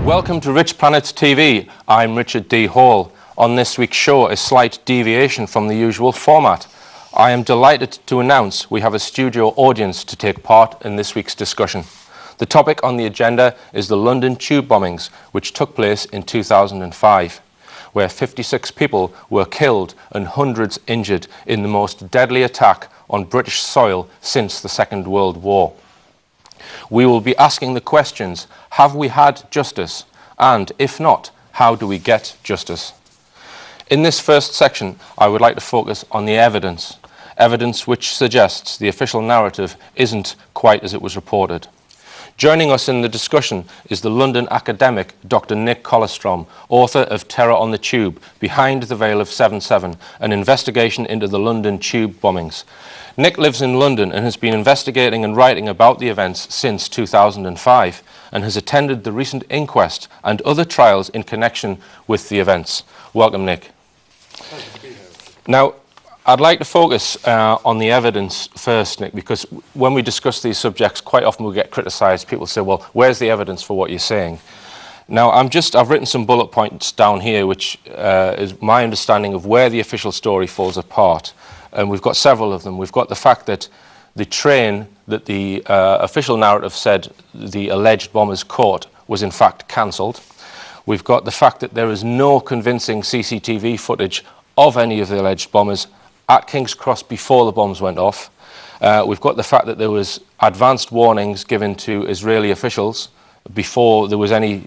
Welcome to Richplanet TV. I'm Richard D. Hall. On this week's show, a slight deviation from the usual format. I am delighted to announce we have a studio audience to take part in this week's discussion. The topic on the agenda is the London tube bombings, which took place in 2005, where 56 people were killed and hundreds injured in the most deadly attack on British soil since the Second World War. We will be asking the questions, have we had justice? And if not, how do we get justice? In this first section, I would like to focus on the evidence which suggests the official narrative isn't quite as it was reported. Joining us in the discussion is the London academic Dr. Nick Colostrom, author of Terror on the Tube, Behind the Veil of 7/7, an investigation into the London tube bombings. Nick lives in London and has been investigating and writing about the events since 2005 and has attended the recent inquest and other trials in connection with the events. Welcome, Nick. Pleasure to be here. Now, I'd like to focus on the evidence first, Nick, because when we discuss these subjects, quite often we get criticised. People say, well, where's the evidence for what you're saying? Now, I've written some bullet points down here, which is my understanding of where the official story falls apart. And we've got several of them. We've got the fact that the train that the official narrative said the alleged bombers caught was in fact cancelled. We've got the fact that there is no convincing CCTV footage of any of the alleged bombers at King's Cross before the bombs went off. We've got the fact that there was advanced warnings given to Israeli officials before there was any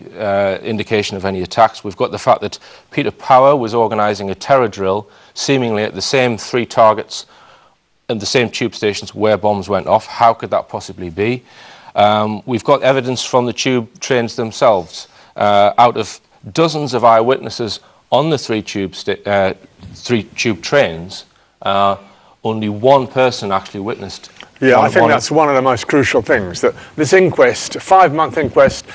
indication of any attacks. We've got the fact that Peter Power was organising a terror drill seemingly at the same three targets and the same tube stations where bombs went off. How could that possibly be? We've got evidence from the tube trains themselves. Out of dozens of eyewitnesses on the three tube trains, only one person actually witnessed. Yeah, I think that's one of the most crucial things, that this inquest, a 5-month inquest,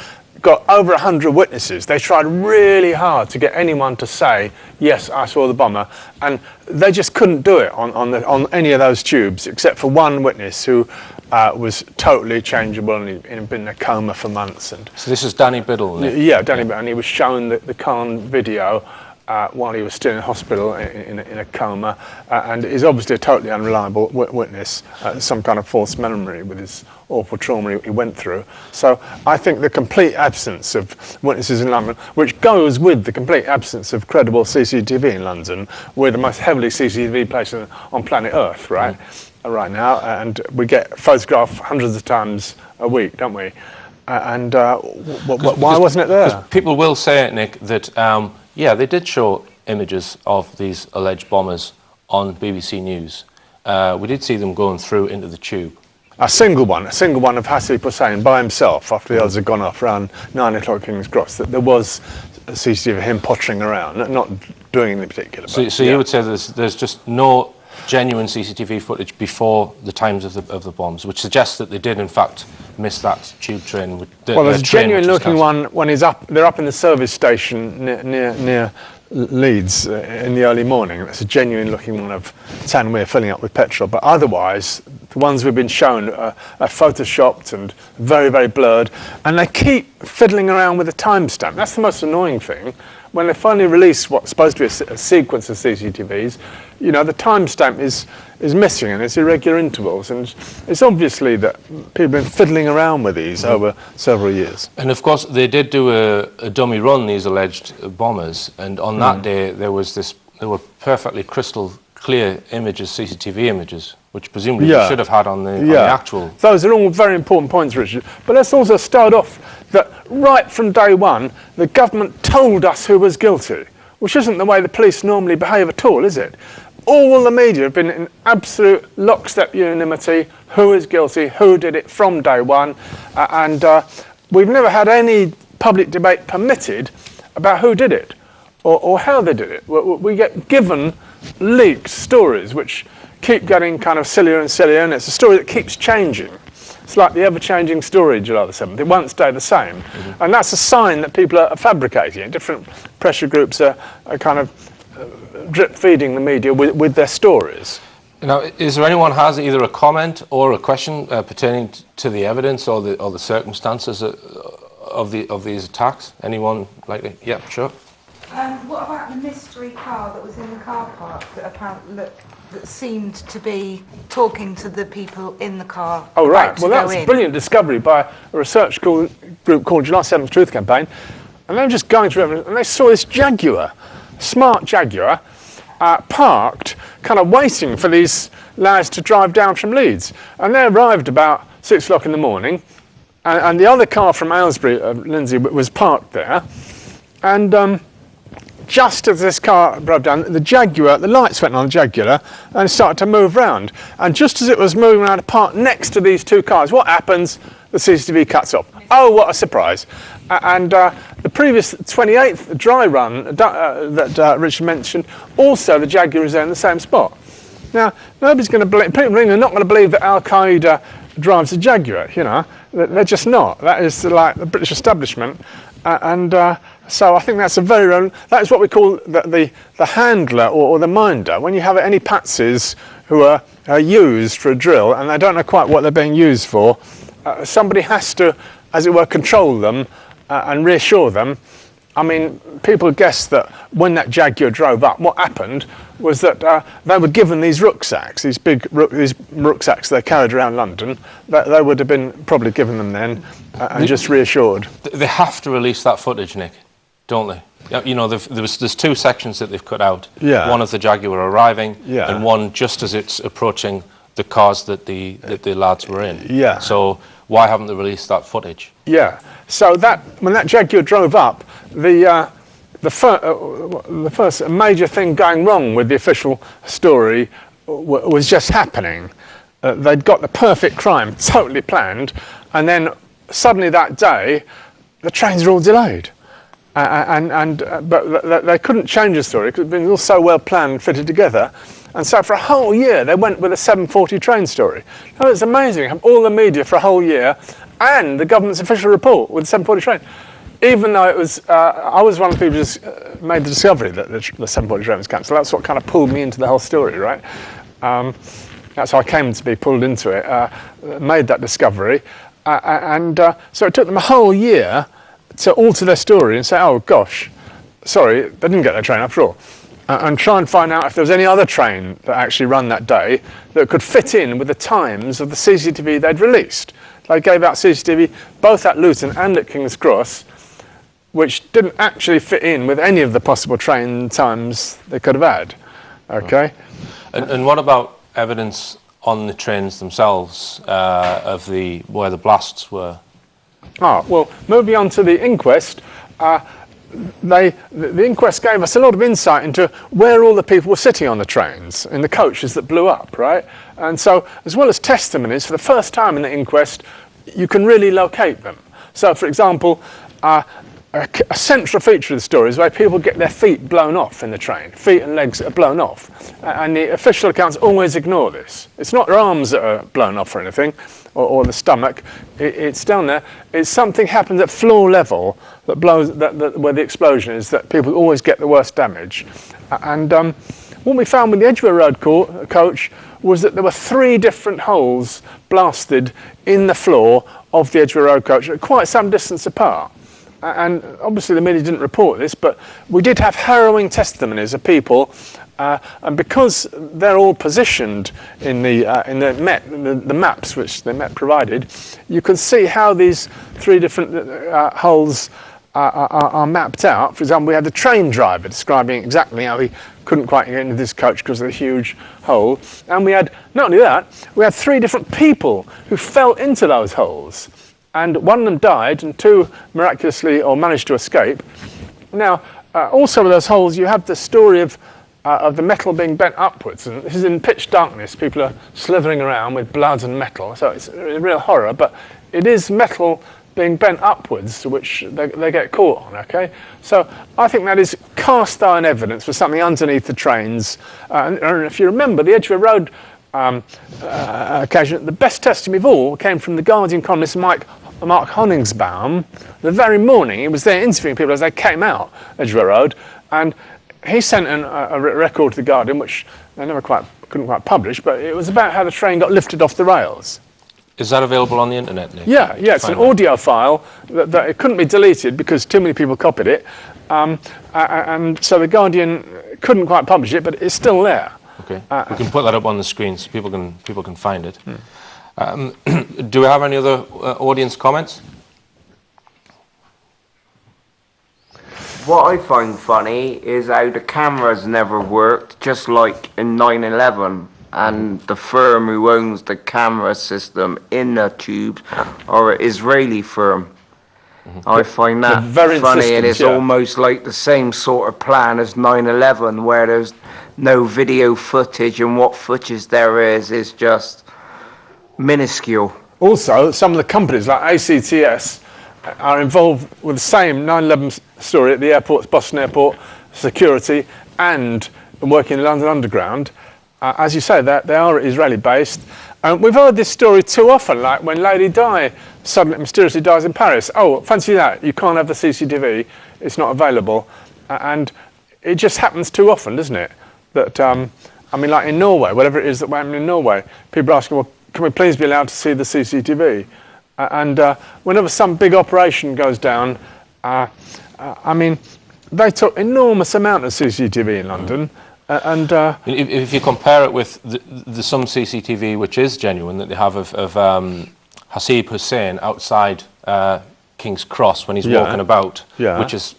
got over 100 witnesses. They tried really hard to get anyone to say, yes, I saw the bomber, and they just couldn't do it on any of those tubes, except for one witness who was totally changeable and he'd been in a coma for months. And so this is Danny Biddle, isn't it? Yeah, Danny Biddle, and he was shown the Khan video while he was still in hospital in a coma, and is obviously a totally unreliable witness, some kind of false memory with his awful trauma he went through. So I think the complete absence of witnesses in London, which goes with the complete absence of credible CCTV in London, we're the most heavily CCTV place on planet Earth, right? Right now, and we get photographed hundreds of times a week, don't we? And why wasn't it there? Because people will say, Nick, that yeah, they did show images of these alleged bombers on BBC News. We did see them going through into the tube. A single one of Hasib Hussain by himself after the others had gone off around 9 o'clock King's Cross. That there was a CCTV of him pottering around, not doing anything particular. So you would say there's just no genuine CCTV footage before the times of the bombs, which suggests that they did in fact miss that tube train. Well, there's a genuine looking one when they're up in the service station near Leeds in the early morning. That's a genuine looking one of Tanweer filling up with petrol. But otherwise, the ones we've been shown are photoshopped and very, very blurred. And they keep fiddling around with the timestamp. That's the most annoying thing. When they finally release what's supposed to be a sequence of CCTVs, you know, the timestamp is missing and it's irregular intervals, and it's obviously that people have been fiddling around with these over several years. And of course they did do a dummy run, these alleged bombers, and on that day there were perfectly crystal clear images, CCTV images, which presumably you should have had on the actual. Those are all very important points, Richard. But let's also start off that right from day one, the government told us who was guilty, which isn't the way the police normally behave at all, is it? All the media have been in absolute lockstep unanimity, who is guilty, who did it from day one, and we've never had any public debate permitted about who did it or how they did it. We get given leaked stories which keep getting kind of sillier and sillier, and it's a story that keeps changing. It's like the ever-changing story, July the 7th. It won't stay the same. And that's a sign that people are fabricating it. Different pressure groups are kind of drip-feeding the media with their stories. Now, is there anyone who has either a comment or a question pertaining to the evidence or the circumstances of these attacks? Anyone like it? Yeah, sure. What about the mystery car that was in the car park that that seemed to be talking to the people in the car? Oh, right. Well, that was a brilliant discovery by a research group called July 7th Truth Campaign. And they were just going through everything, and they saw this Jaguar, smart Jaguar, parked, kind of waiting for these lads to drive down from Leeds. And they arrived about 6 o'clock in the morning, and the other car from Aylesbury, Lindsay, was parked there. And just as this car drove down, the Jaguar, the lights went on the Jaguar, and it started to move around. And just as it was moving around to park next to these two cars, what happens? The CCTV cuts off. Oh, what a surprise. And the previous 28th dry run that Richard mentioned, also the Jaguar is there in the same spot. Now, nobody's going to believe, people are not going to believe that Al-Qaeda drives a Jaguar, you know. They're just not. That is like the British establishment. So I think that's that is what we call the handler or the minder. When you have any patsies who are used for a drill and they don't know quite what they're being used for, somebody has to, as it were, control them and reassure them. I mean, people guess that when that Jaguar drove up, what happened was that they were given these rucksacks, these rucksacks they carried around London. They would have been probably given them then and just reassured. They have to release that footage, Nick, don't they? You know, there's two sections that they've cut out. Yeah. One of the Jaguar arriving, yeah, and one just as it's approaching the cars that the lads were in. Yeah. So why haven't they released that footage? Yeah. So when that Jaguar drove up, the first major thing going wrong with the official story was just happening. They'd got the perfect crime totally planned, and then suddenly that day, the trains were all delayed. But they couldn't change the story because it had been all so well planned and fitted together. And so for a whole year, they went with a 7:40 train story. Now, it's amazing, all the media for a whole year and the government's official report with the 7:40 train. Even though it was, I was one of the people who just made the discovery that the 7:40 train was cancelled. That's what kind of pulled me into the whole story, right? That's how I came to be pulled into it, made that discovery. So it took them a whole year to alter their story and say, oh gosh, sorry, they didn't get their train after all. And try and find out if there was any other train that actually ran that day that could fit in with the times of the CCTV they'd released. They gave out CCTV both at Luton and at King's Cross, which didn't actually fit in with any of the possible train times they could have had. Okay. And what about evidence on the trains themselves of where the blasts were? Well, moving on to the inquest, the inquest gave us a lot of insight into where all the people were sitting on the trains, in the coaches that blew up, right? And so, as well as testimonies, for the first time in the inquest, you can really locate them. So, for example, a central feature of the story is where people get their feet blown off in the train. Feet and legs are blown off. And the official accounts always ignore this. It's not their arms that are blown off or anything, or the stomach. It's down there. It's something happens at floor level that blows, where the explosion is, that people always get the worst damage. And what we found with the Edgware Road coach was that there were 3 different holes blasted in the floor of the Edgware Road coach at quite some distance apart. And obviously the media didn't report this, but we did have harrowing testimonies of people, and because they're all positioned in the maps which the Met provided, you can see how these 3 different holes are mapped out. For example, we had the train driver describing exactly how he couldn't quite get into this coach because of the huge hole. And we had, not only that, we had 3 different people who fell into those holes. And one of them died, and 2 miraculously or managed to escape. Now, also with those holes, you have the story of the metal being bent upwards, and this is in pitch darkness. People are slithering around with blood and metal, so it's a real horror. But it is metal being bent upwards, which they get caught on. Okay, so I think that is cast iron evidence for something underneath the trains. And if you remember, the Edgware Road occasion, the best testimony of all came from the Guardian columnist Mark Honningsbaum. The very morning he was there interviewing people as they came out Edgware Road, and he sent a record to the Guardian, which they couldn't quite publish, but it was about how the train got lifted off the rails. Is that available on the internet, Nick? Yeah, it's an audio file that it couldn't be deleted because too many people copied it, and so the Guardian couldn't quite publish it, but it's still there. Okay, we can put that up on the screen so people can find it. Do we have any other audience comments? What I find funny is how the cameras never worked, just like in 9/11. And the firm who owns the camera system in the tubes are an Israeli firm. I find that very funny, and insistent, it's yeah. almost like the same sort of plan as 9/11, where there's no video footage, and what footage there is just minuscule. Also, some of the companies like ACTS are involved with the same 9/11 story at the airports, Boston Airport, security, and working in London Underground. As you say, they are Israeli-based. We've heard this story too often, like when Lady Di suddenly mysteriously dies in Paris. Oh, fancy that, you can't have the CCTV, it's not available. And it just happens too often, doesn't it? That, I mean, like in Norway, whatever it is that happened in Norway, people are asking, well, can we please be allowed to see the CCTV? And whenever some big operation goes down, I mean, they took enormous amount of CCTV in London. If you compare it with the some CCTV which is genuine that they have of Hasib Hussein outside King's Cross when he's walking about, which is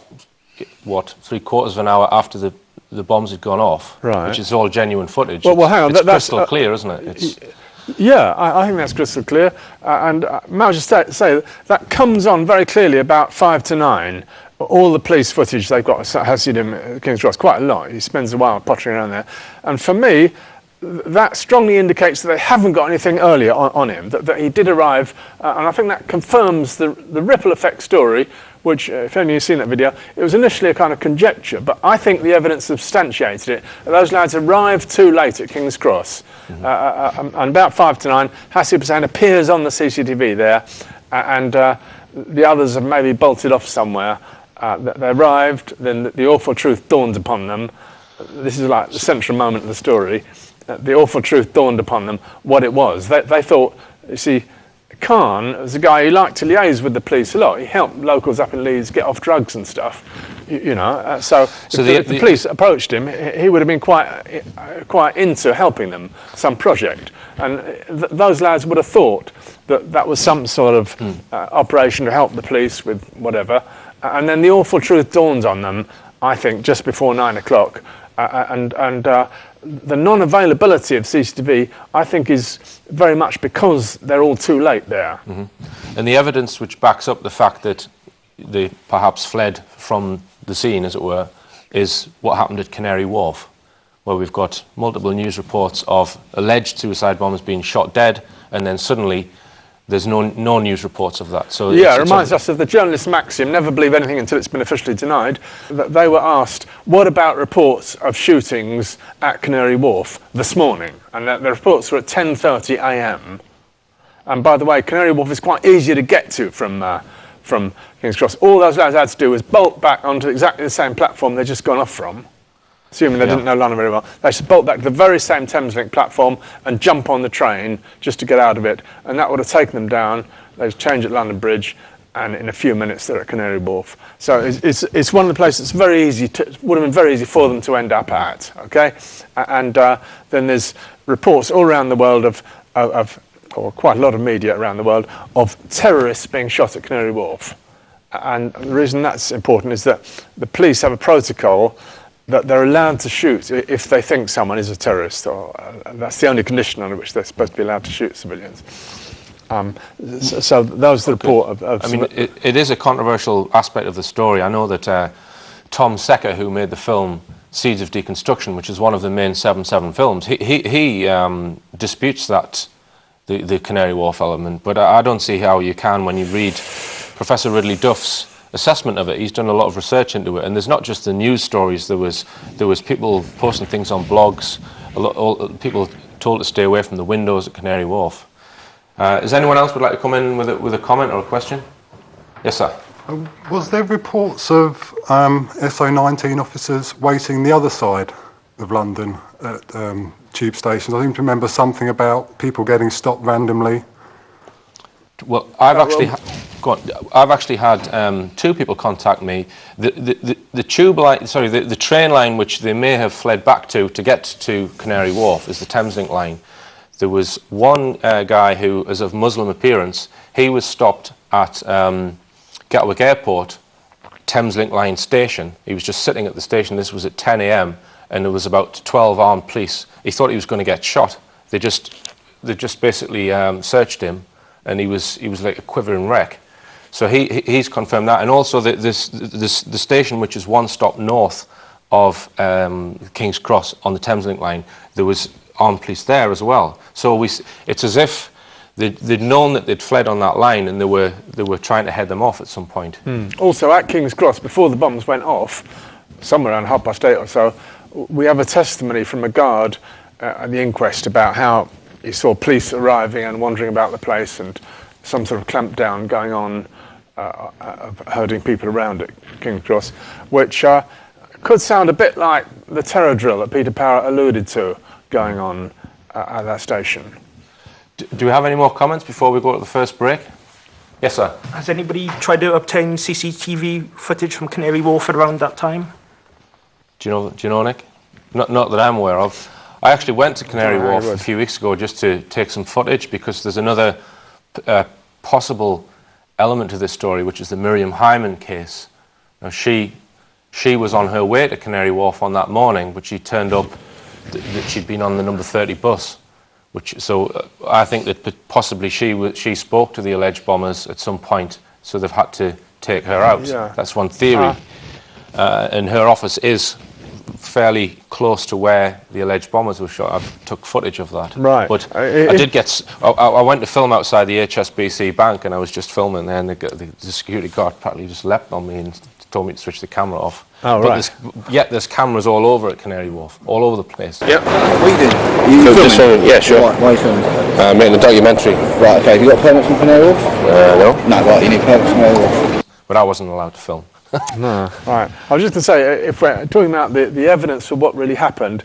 what 3/4 of an hour after the bombs had gone off, which is all genuine footage. Well, hang on, it's that's crystal clear, isn't it? Yeah, I think that's crystal clear. And may I just say that comes on very clearly about 5 to 9. All the police footage they've got has seen him at King's Cross quite a lot. He spends a while pottering around there. And for me, that strongly indicates that they haven't got anything earlier on him, that he did arrive. And I think that confirms the ripple effect story, which, if only you've seen that video, it was initially a kind of conjecture, but I think the evidence substantiated it. Those lads arrived too late at King's Cross. And about 5 to 9, Hasib Hussein appears on the CCTV there, and the others have maybe bolted off somewhere. They arrived, then the awful truth dawned upon them. This is like the central moment of the story. The awful truth dawned upon them what it was. They thought, you see, Khan was a guy who liked to liaise with the police a lot. He helped locals up in Leeds get off drugs and stuff, you know. So if the police approached him, he would have been quite into helping them, some project. And those lads would have thought that was some sort of operation to help the police with whatever. And then the awful truth dawns on them, I think, just before 9 o'clock. The non-availability of CCTV, I think, is very much because they're all too late there. And the evidence which backs up the fact that they perhaps fled from the scene, as it were, is what happened at Canary Wharf, where we've got multiple news reports of alleged suicide bombers being shot dead, and then suddenly there's no news reports of that. So yeah, it reminds us of the journalist maxim, never believe anything until it's been officially denied. They were asked, what about reports of shootings at Canary Wharf this morning? And the reports were at 10:30 a.m. And by the way, Canary Wharf is quite easy to get to from King's Cross. All those lads had to do was bolt back onto exactly the same platform they'd just gone off from. Assuming they didn't know London very well, they should bolt back to the very same Thameslink platform and jump on the train just to get out of it, and that would have taken them down. They'd change at London Bridge, and in a few minutes they're at Canary Wharf. So it's one of the places that's would have been very easy for them to end up at. Okay, and then there's reports all around the world or quite a lot of media around the world of terrorists being shot at Canary Wharf, and the reason that's important is that the police have a protocol that they're allowed to shoot if they think someone is a terrorist, or that's the only condition under which they're supposed to be allowed to shoot civilians. So that was the report of I mean, it is a controversial aspect of the story. I know that Tom Secker, who made the film Seeds of Deconstruction, which is one of the main 7/7 films, he disputes that, the Canary Wharf element, but I don't see how you can when you read Professor Ridley Duff's assessment of it. He's done a lot of research into it, and there's not just the news stories. There was people posting things on blogs. People told to stay away from the windows at Canary Wharf. Is anyone else would like to come in with a comment or a question? Yes, sir. Was there reports of SO19 officers waiting the other side of London at tube stations? I seem to remember something about people getting stopped randomly Well, I've actually had two people contact me. The tube line, sorry, the train line which they may have fled back to get to Canary Wharf is the Thameslink line. There was one guy who is of Muslim appearance. He was stopped at Gatwick Airport, Thameslink line station. He was just sitting at the station. This was at 10 a.m. and there was about 12 armed police. He thought he was going to get shot. They just basically searched him, and he was like a quivering wreck. So he's confirmed that, and also the station, which is one stop north of King's Cross on the Thameslink line, there was armed police there as well. So it's as if they'd known that they'd fled on that line, and they were trying to head them off at some point. Also, at King's Cross, before the bombs went off, somewhere around 8:30 or so, we have a testimony from a guard at the inquest about how he saw police arriving and wandering about the place, and some sort of clampdown going on, of herding people around at King's Cross, which could sound a bit like the terror drill that Peter Parrott alluded to going on at that station. Do we have any more comments before we go to the first break? Yes, sir. Has anybody tried to obtain CCTV footage from Canary Wharf around that time? Do you know, Nick? Not that I'm aware of. I actually went to Canary Wharf a few weeks ago just to take some footage, because there's another possible element to this story, which is the Miriam Hyman case. Now, she was on her way to Canary Wharf on that morning, but she turned up that she'd been on the number 30 bus. So I think that possibly she spoke to the alleged bombers at some point, so they've had to take her out. Yeah. That's one theory. And her office is fairly close to where the alleged bombers were shot. I took footage of that. Right. But I went to film outside the HSBC bank, and I was just filming there, and the security guard practically just leapt on me and told me to switch the camera off. Oh, right. Yet there's cameras all over at Canary Wharf, all over the place. Yep. What are you doing? You Just filming, yeah, sure. Why are you filming? Making a documentary. Right, okay. Have you got a permit from Canary Wharf? No. No, right, you need a permit from Canary Wharf. But I wasn't allowed to film. No, right. I was just going to say, if we're talking about the evidence of what really happened,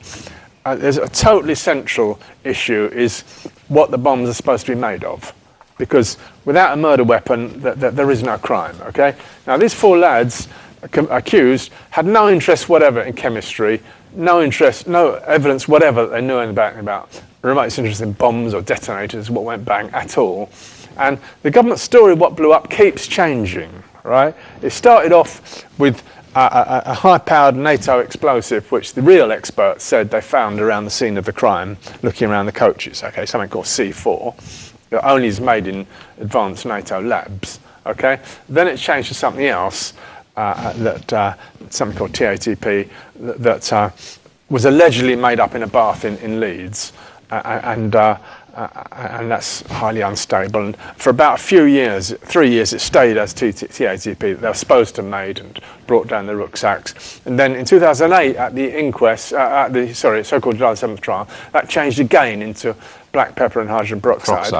there's a totally central issue, is what the bombs are supposed to be made of. Because without a murder weapon, there is no crime, okay? Now, these four lads accused had no interest whatever in chemistry, no evidence whatever that they knew anything about remote interest in bombs or detonators, what went bang at all. And the government story, what blew up, keeps changing. Right? It started off with a high-powered NATO explosive, which the real experts said they found around the scene of the crime, looking around the coaches. Okay, something called C4, that only is made in advanced NATO labs. Okay, then it changed to something else, something called TATP, that was allegedly made up in a bath in Leeds, and that's highly unstable. And for about a few years, 3 years, it stayed as TATP that they were supposed to have made and brought down the rucksacks. And then in 2008, at the inquest, so-called July 7th trial, that changed again into black pepper and hydrogen peroxide.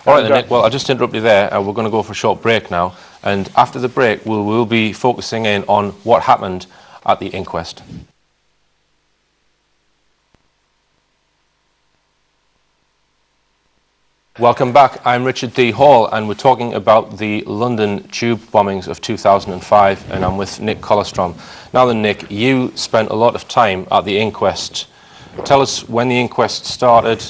All right, then, Nick. Well, I'll just interrupt you there. We're going to go for a short break now. And after the break, we'll be focusing in on what happened at the inquest. Welcome back. I'm Richard D. Hall, and we're talking about the London tube bombings of 2005, and I'm with Nick Colostrom. Now then, Nick, you spent a lot of time at the inquest. Tell us when the inquest started.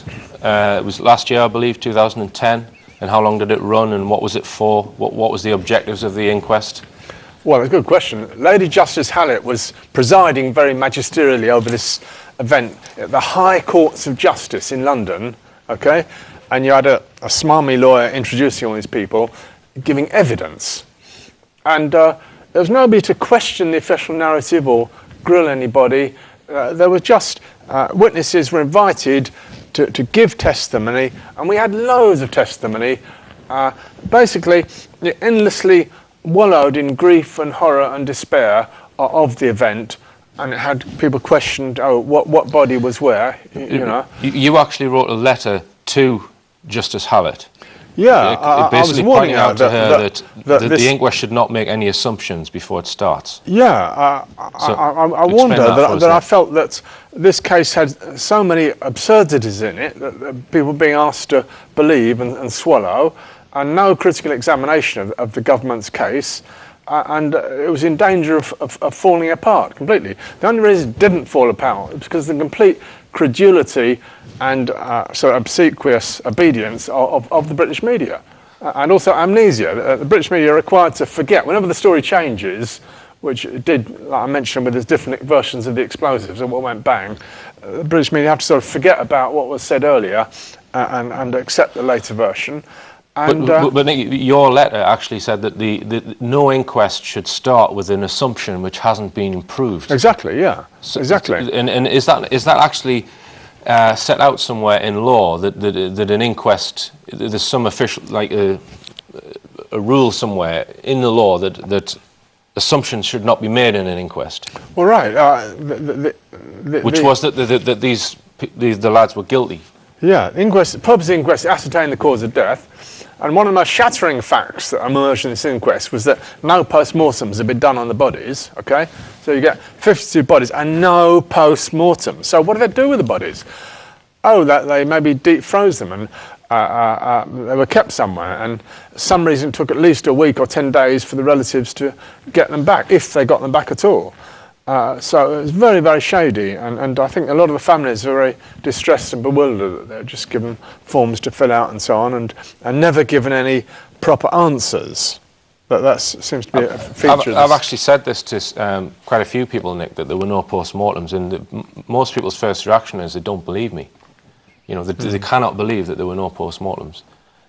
It was last year, I believe, 2010, and how long did it run, and what was it for? What was the objectives of the inquest? Well, it's a good question. Lady Justice Hallett was presiding very magisterially over this event at the High Courts of Justice in London, okay? And you had a smarmy lawyer introducing all these people, giving evidence. And there was nobody to question the official narrative or grill anybody. There were just witnesses were invited to give testimony, and we had loads of testimony. Basically, endlessly wallowed in grief and horror and despair of the event, and it had people questioned, what body was where, you know. You actually wrote a letter to Justice Hallett. Yeah, I was warning out to her that the inquest should not make any assumptions before it starts. Yeah, I warned her that I felt that this case had so many absurdities in it that people were being asked to believe and swallow, and no critical examination of the government's case, and it was in danger of falling apart completely. The only reason it didn't fall apart was because of the complete credulity and obsequious obedience of the British media, and also amnesia. The British media are required to forget whenever the story changes, which it did, like I mentioned, with the different versions of the explosives and what went bang. The British media have to sort of forget about what was said earlier and accept the later version. And, but Nick, your letter actually said that no inquest should start with an assumption which hasn't been proved. Exactly, yeah. So, exactly. And is that actually set out somewhere in law that an inquest, there's some official, like a rule somewhere in the law that assumptions should not be made in an inquest? Well, right. Which was that the lads were guilty. Yeah, the purpose of the inquest, ascertain the cause of death. And one of the most shattering facts that emerged in this inquest was that no post-mortems had been done on the bodies, okay? So you get 52 bodies and no post-mortem. So what did they do with the bodies? Oh, that they maybe deep froze them and they were kept somewhere, and for some reason it took at least a week or 10 days for the relatives to get them back, if they got them back at all. So it was very, very shady, and I think a lot of the families are very distressed and bewildered that they're just given forms to fill out and so on, and never given any proper answers. That seems to be a feature. I've actually said this to quite a few people, Nick, that there were no post-mortems, and most people's first reaction is they don't believe me. You know, they cannot believe that there were no post-mortems.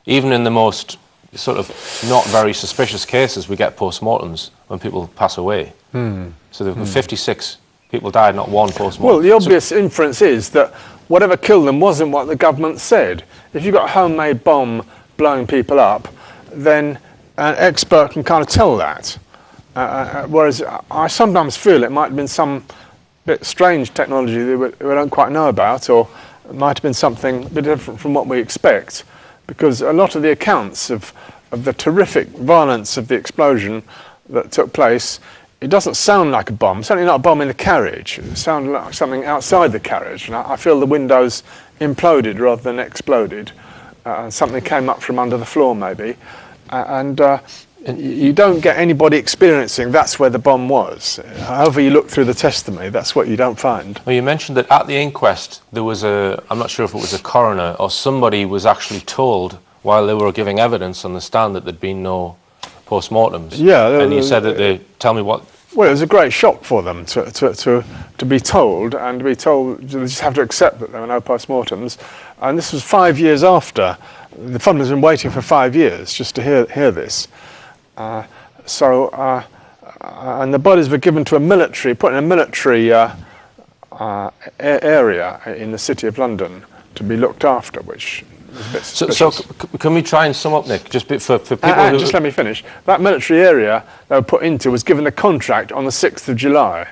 Even in the most sort of not very suspicious cases, we get post-mortems when people pass away. So there were 56 people died, not one post-mortem. Well, the obvious inference is that whatever killed them wasn't what the government said. If you've got a homemade bomb blowing people up, then an expert can kind of tell that. Whereas I sometimes feel it might have been some bit strange technology that we don't quite know about, or it might have been something a bit different from what we expect, because a lot of the accounts of the terrific violence of the explosion that took place, it doesn't sound like a bomb, certainly not a bomb in the carriage. It sounded like something outside the carriage, and I feel the windows imploded rather than exploded. Something came up from under the floor maybe, and you don't get anybody experiencing that's where the bomb was. However you look through the testimony, that's what you don't find. Well, you mentioned that at the inquest there was I'm not sure if it was a coroner or somebody was actually told while they were giving evidence on the stand that there'd been no post-mortems. Yeah. And you said that tell me what... Well, it was a great shock for them to be told, and to be told they just have to accept that there were no post-mortems. And this was 5 years after. The fund has been waiting for 5 years just to hear this. And the bodies were given to put in a military area in the City of London to be looked after, which was a bit suspicious. So can we try and sum up, Nick, just for people who... Just let me finish. That military area they were put into was given a contract on the 6th of July,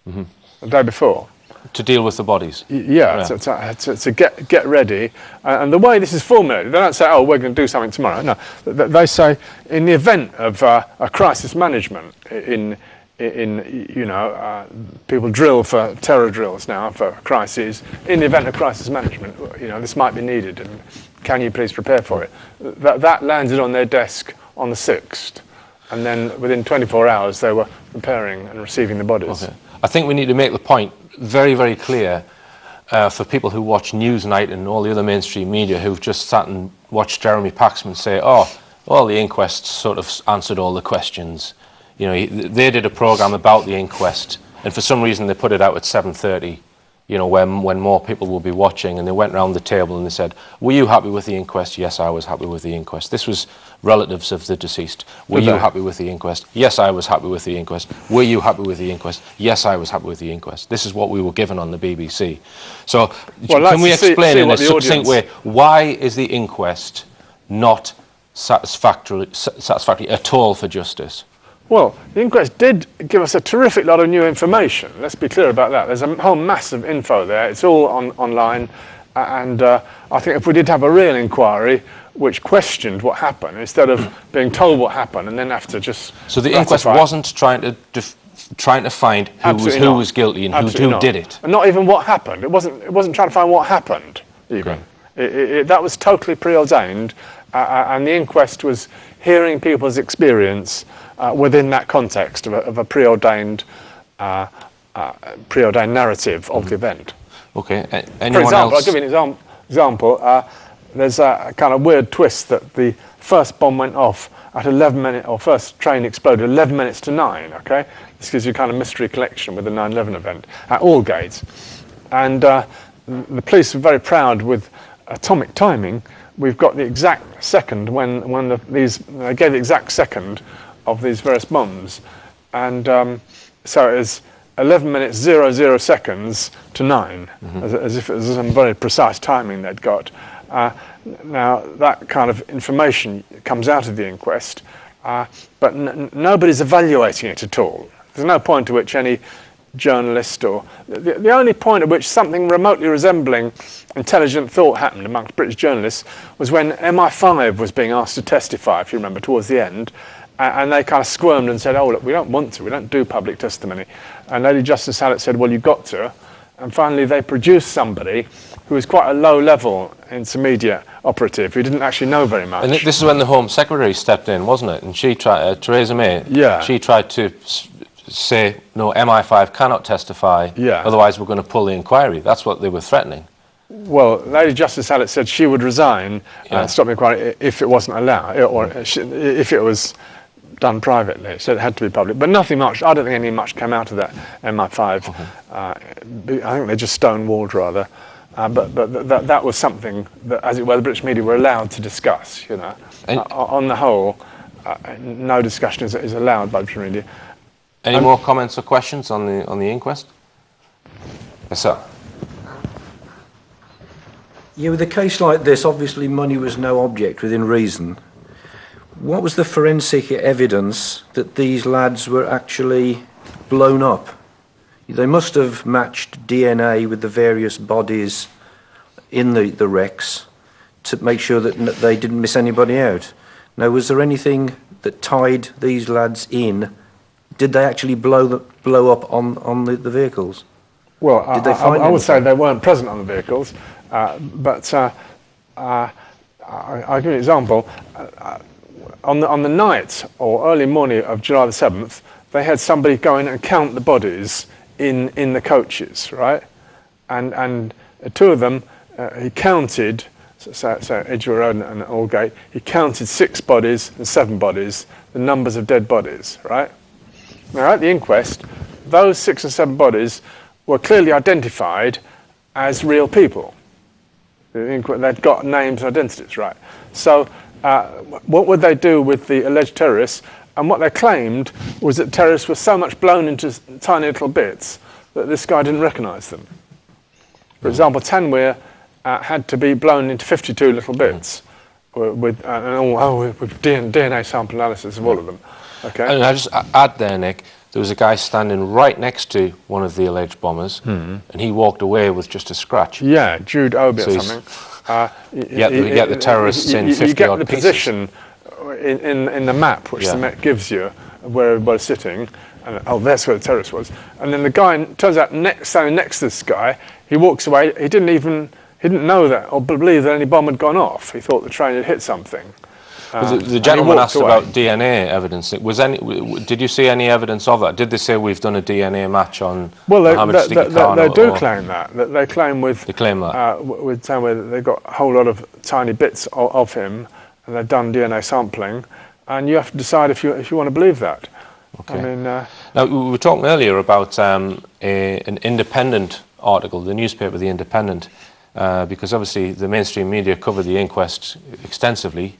the day before. To deal with the bodies? Yeah. To get ready. And the way this is formulated, they don't say, oh, we're going to do something tomorrow. No, they say, in the event of a crisis management, people drill for terror drills now for crises. In the event of crisis management, this might be needed, and can you please prepare for it? That landed on their desk on the 6th, and then within 24 hours they were preparing and receiving the bodies. Okay. I think we need to make the point very, very clear for people who watch Newsnight and all the other mainstream media who've just sat and watched Jeremy Paxman say, oh, well, the inquest sort of answered all the questions. They did a programme about the inquest, and for some reason they put it out at 7:30, when more people will be watching, and they went round the table and they said, were you happy with the inquest? Yes, I was happy with the inquest. This was relatives of the deceased. Were you happy with the inquest? Yes, I was happy with the inquest. Were you happy with the inquest? Yes, I was happy with the inquest. This is what we were given on the BBC. So can we explain in a succinct way, why is the inquest not satisfactory at all for justice? Well, the inquest did give us a terrific lot of new information. Let's be clear about that. There's a whole mass of info there. It's all online. And I think if we did have a real inquiry which questioned what happened, instead of being told what happened and then have to just... So the inquest wasn't trying to find who was guilty and who did it? And not even what happened. It wasn't trying to find what happened, even. That was totally preordained, and the inquest was hearing people's experience within that context of a preordained narrative of the event. Okay. For Anyone example, I'll else? give you an example. There's a kind of weird twist that the first bomb went off at 11 minutes, or first train exploded 11 minutes to 9, okay? This gives you a kind of mystery connection with the 9/11 event at Aldgate. And the police were very proud with atomic timing. We've got the exact second when they gave the exact second of these various bombs. And so it was 11 minutes 00 seconds to 9, as if it was some very precise timing they'd got. Now, that kind of information comes out of the inquest, but nobody's evaluating it at all. There's no point to which any journalist or... The only point at which something remotely resembling intelligent thought happened amongst British journalists was when MI5 was being asked to testify, if you remember, towards the end, and they kind of squirmed and said, oh, look, we don't want to, we don't do public testimony. And Lady Justice Hallett said, well, you've got to. And finally, they produced somebody who was quite a low-level intermediate operative who didn't actually know very much. And this is when the Home Secretary stepped in, wasn't it? And she tried, Theresa May, she tried to say, no, MI5 cannot testify, otherwise we're going to pull the inquiry. That's what they were threatening. Well, Lady Justice Hallett said she would resign and stop the inquiry if it wasn't allowed, or if it was done privately, so it had to be public. But nothing much, I don't think any much came out of that MI5. I think they just stonewalled, rather. But that was something that, as it were, the British media were allowed to discuss, you know. On the whole, no discussion is allowed by the British media. Any more comments or questions on the inquest? Yes, sir. Yeah, with a case like this, obviously money was no object within reason. What was the forensic evidence that these lads were actually blown up? They must have matched DNA with the various bodies in the wrecks to make sure that they didn't miss anybody out. Now, was there anything that tied these lads in? Did they actually blow up on the vehicles? Well, I would say they weren't present on the vehicles, but I'll give you an example. On the night or early morning of July the 7th, they had somebody go in and count the bodies in the coaches, right? And two of them, he counted, so Edgware Road and Aldgate, he counted 6 bodies and 7 bodies, the numbers of dead bodies, right? Now, at the inquest, those 6 and 7 bodies were clearly identified as real people. They'd got names and identities, right? So what would they do with the alleged terrorists? And what they claimed was that terrorists were so much blown into tiny little bits that this guy didn't recognise them. For example, Tanweer had to be blown into 52 little bits with DNA sample analysis of all of them. Okay. And I just add there, Nick, there was a guy standing right next to one of the alleged bombers, and he walked away with just a scratch. Yeah, Jude Obi or something. You get the terrorists in 50 odd pieces. You get the position in the map, which the Met gives you, of where everybody's sitting, and that's where the terrorist was. And then the guy, turns out, standing next to this guy, he walks away. He didn't know that or believe that any bomb had gone off. He thought the train had hit something. The gentleman asked about DNA evidence. Did you see any evidence of that? Did they say we've done a DNA match on Mohammed Siddiqui Khan? They do claim that. They claim with Tanweer that they got a whole lot of tiny bits of him, and they've done DNA sampling, and you have to decide if you want to believe that. Okay. I mean, now we were talking earlier about an independent article, the newspaper, The Independent, because obviously the mainstream media covered the inquest extensively.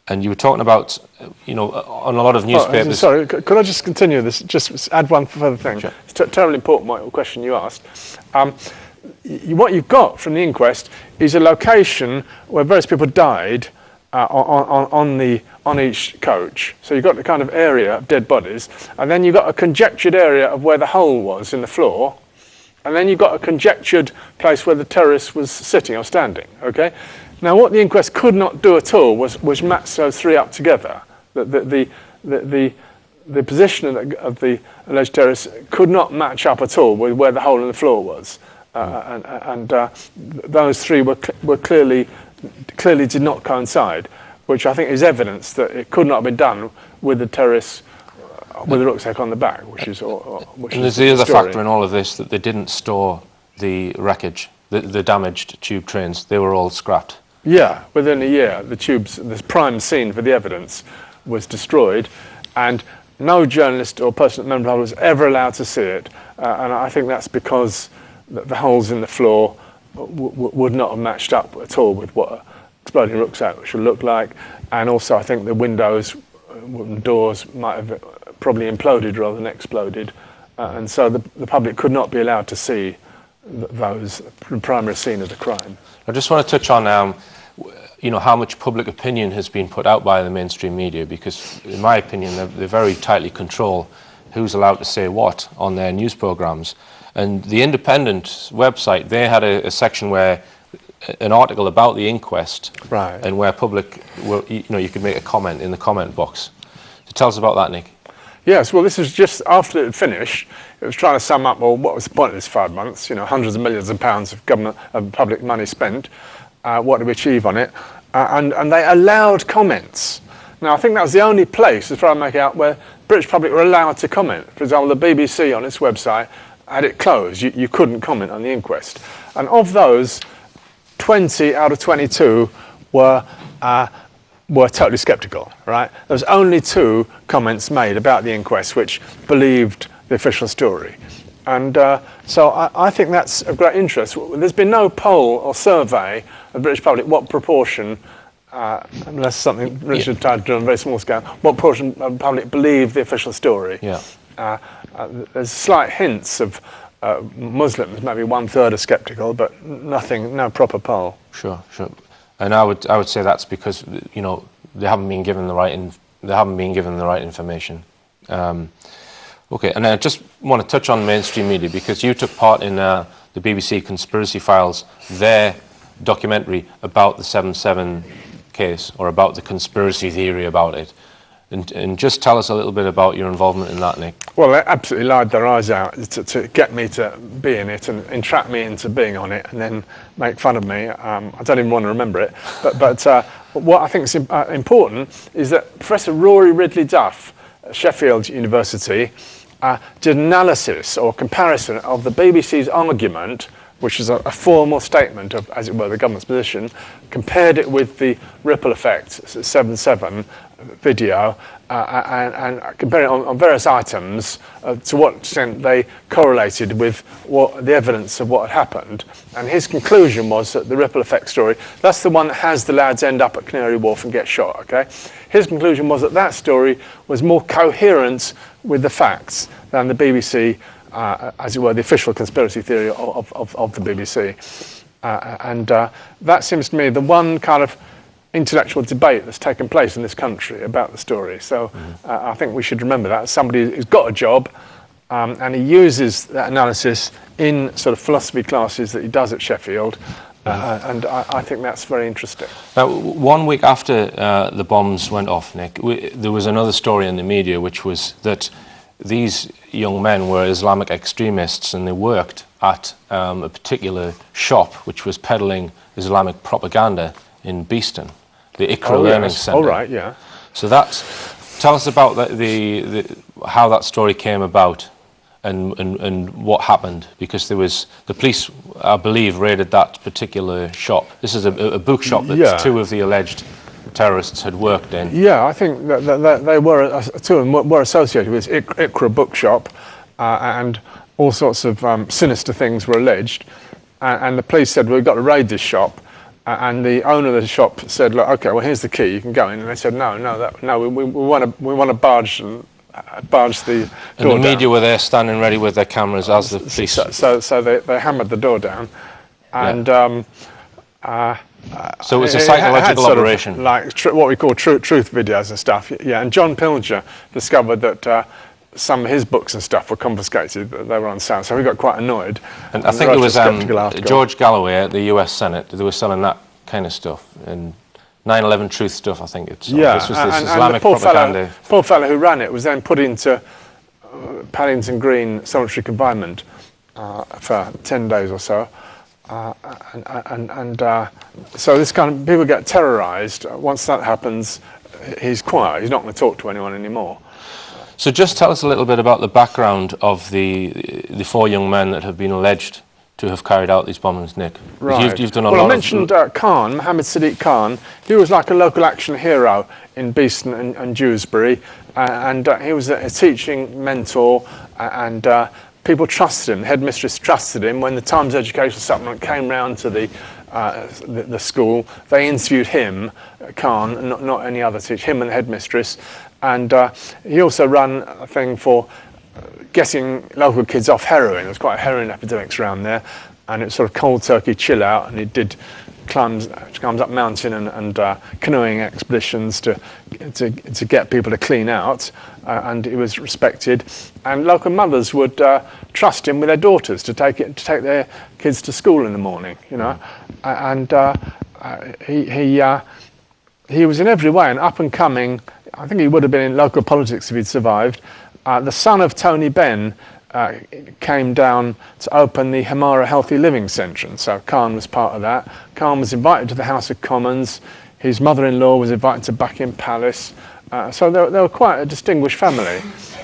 And you were talking about, on a lot of newspapers... Sorry, could I just continue this? Just add one further thing. Sure. It's terribly important, Michael, question you asked. What you've got from the inquest is a location where various people died on each coach. So you've got the kind of area of dead bodies, and then you've got a conjectured area of where the hole was in the floor, and then you've got a conjectured place where the terrorist was sitting or standing, okay? Now, what the inquest could not do at all was match those 3 up together. The position of the alleged terrorists could not match up at all with where the hole in the floor was. and those three were clearly did not coincide, which I think is evidence that it could not have been done with the terrorists with the rucksack on the back, which is and there's the other factor in all of this, that they didn't store the wreckage, the damaged tube trains. They were all scrapped. Yeah, within a year, the prime scene for the evidence was destroyed, and no journalist or person at member was ever allowed to see it. And I think that's because the holes in the floor would not have matched up at all with what an exploding rucksack should look like. And also, I think the windows and doors might have probably imploded rather than exploded. And so the public could not be allowed to see those primary scene of the crime. I just want to touch on how much public opinion has been put out by the mainstream media, because in my opinion they very tightly control who's allowed to say what on their news programs. And the Independent website, they had a section where an article about the inquest, right, and where public you could make a comment in the comment box. So tell us about that, Nick. Yes, well, this was just after it had finished. It was trying to sum up, well, what was the point of this 5 months? Hundreds of millions of pounds of public money spent. What did we achieve on it? And they allowed comments. Now, I think that was the only place, as far as I make out, where British public were allowed to comment. For example, the BBC on its website had it closed. You couldn't comment on the inquest. And of those, 20 out of 22 were totally sceptical, right? There was only 2 comments made about the inquest which believed the official story. And so I think that's of great interest. There's been no poll or survey of the British public what proportion, unless something Richard tried to do on a very small scale, what proportion of the public believe the official story. Yeah. There's slight hints of Muslims, maybe 1/3 are sceptical, but no proper poll. Sure. And I would say that's because they haven't been given the right information. Okay, and I just want to touch on mainstream media, because you took part in the BBC Conspiracy Files, their documentary about the 7/7 case, or about the conspiracy theory about it. And just tell us a little bit about your involvement in that, Nick. Well, they absolutely lied their eyes out to get me to be in it and entrap me into being on it and then make fun of me. I don't even want to remember it. But what I think is important is that Professor Rory Ridley-Duff at Sheffield University did analysis or comparison of the BBC's argument, which is a formal statement of, as it were, the government's position, compared it with the ripple effect 7/7 video, and comparing it on various items to what extent they correlated with the evidence of what had happened. And his conclusion was that the ripple effect story, that's the one that has the lads end up at Canary Wharf and get shot, okay? His conclusion was that story was more coherent with the facts than the BBC, as it were, the official conspiracy theory of the BBC. And that seems to me the one kind of intellectual debate that's taken place in this country about the story. So I think we should remember that. Somebody who's got a job, and he uses that analysis in sort of philosophy classes that he does at Sheffield, and I think that's very interesting. Now, 1 week after the bombs went off, Nick, there was another story in the media, which was that these young men were Islamic extremists, and they worked at a particular shop which was peddling Islamic propaganda in Beeston, the Iqra Learning Centre. Oh, right, yeah. So tell us about how that story came about and what happened, because the police, I believe, raided that particular shop. This is a bookshop that 2 of the alleged terrorists had worked in. Yeah, I think that they were, 2 of them were associated with this Iqra bookshop, and all sorts of sinister things were alleged. And the police said, well, we've got to raid this shop. And the owner of the shop said, look, okay, well, here's the key, you can go in. And they said, no, we want to barge the door down. And the media were there standing ready with their cameras as the police... So they hammered the door down. And... so it was a psychological operation. Like what we call truth videos and stuff. Yeah, and John Pilger discovered that some of his books and stuff were confiscated, that they were on sale, so we got quite annoyed. And I think there was George Galloway at the US Senate, they were selling that kind of stuff, and 9/11 truth stuff, I think it's. Yeah, this was this Islamic propaganda. Poor fellow who ran it was then put into Paddington Green solitary confinement, for 10 days or so. So this kind of, people get terrorised. Once that happens, he's quiet. He's not going to talk to anyone anymore. So just tell us a little bit about the background of the 4 young men that have been alleged to have carried out these bombings, Nick. Right. You've done a well, lot I mentioned Khan, Mohammed Sadiq Khan. He was like a local action hero in Beeston and Dewsbury, and he was a teaching mentor, and people trusted him. The headmistress trusted him. When the Times Education Supplement came round to the school, they interviewed him, Khan, not any other teacher, him and the headmistress, and he also ran a thing for getting local kids off heroin. There was quite a heroin epidemics around there, and it was sort of cold turkey chill out, and he did climbs up mountain and canoeing expeditions to get people to clean out, and he was respected. And local mothers would trust him with their daughters to take their kids to school in the morning, you know, and he was in every way an up and coming. I think he would have been in local politics if he'd survived. The son of Tony Benn came down to open the Hamara Healthy Living Centre, and so Khan was part of that. Khan was invited to the House of Commons. His mother-in-law was invited to Buckingham Palace. So they were quite a distinguished family.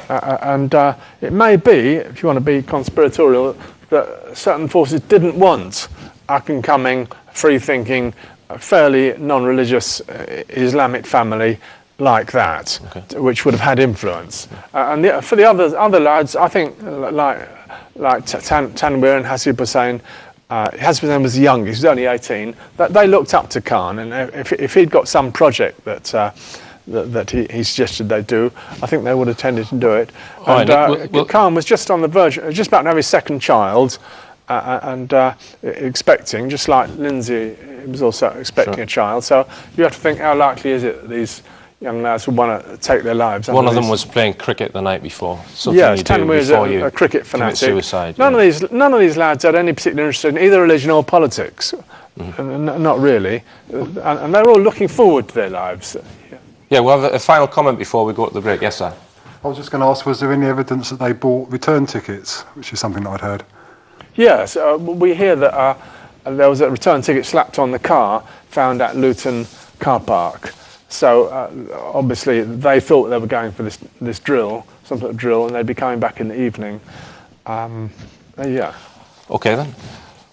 And it may be, if you want to be conspiratorial, that certain forces didn't want up-and-coming, free-thinking, fairly non-religious Islamic family like that, which would have had influence. And for the other lads, I think, like Tanweer and Hasib Hussain, Hasib Hussain was the youngest, he was only 18, that they looked up to Khan, and if he'd got some project that he suggested they do, I think they would have tended to do it. And Khan was just on the verge, just about to have his second child, and expecting, just like Lindsay was also expecting a child. So you have to think, how likely is it that these young lads would want to take their lives? One of them was playing cricket the night before. Yes, Tanweer is a cricket fanatic. Suicide. None of these lads had any particular interest in either religion or politics. Not really. And they're all looking forward to their lives. Yeah, we'll have a final comment before we go to the break. Yes, sir. I was just going to ask, was there any evidence that they bought return tickets, which is something that I'd heard? Yes, we hear that there was a return ticket slapped on the car found at Luton car park. So obviously they thought they were going for this drill, some sort of drill, and they'd be coming back in the evening. Yeah. Okay then.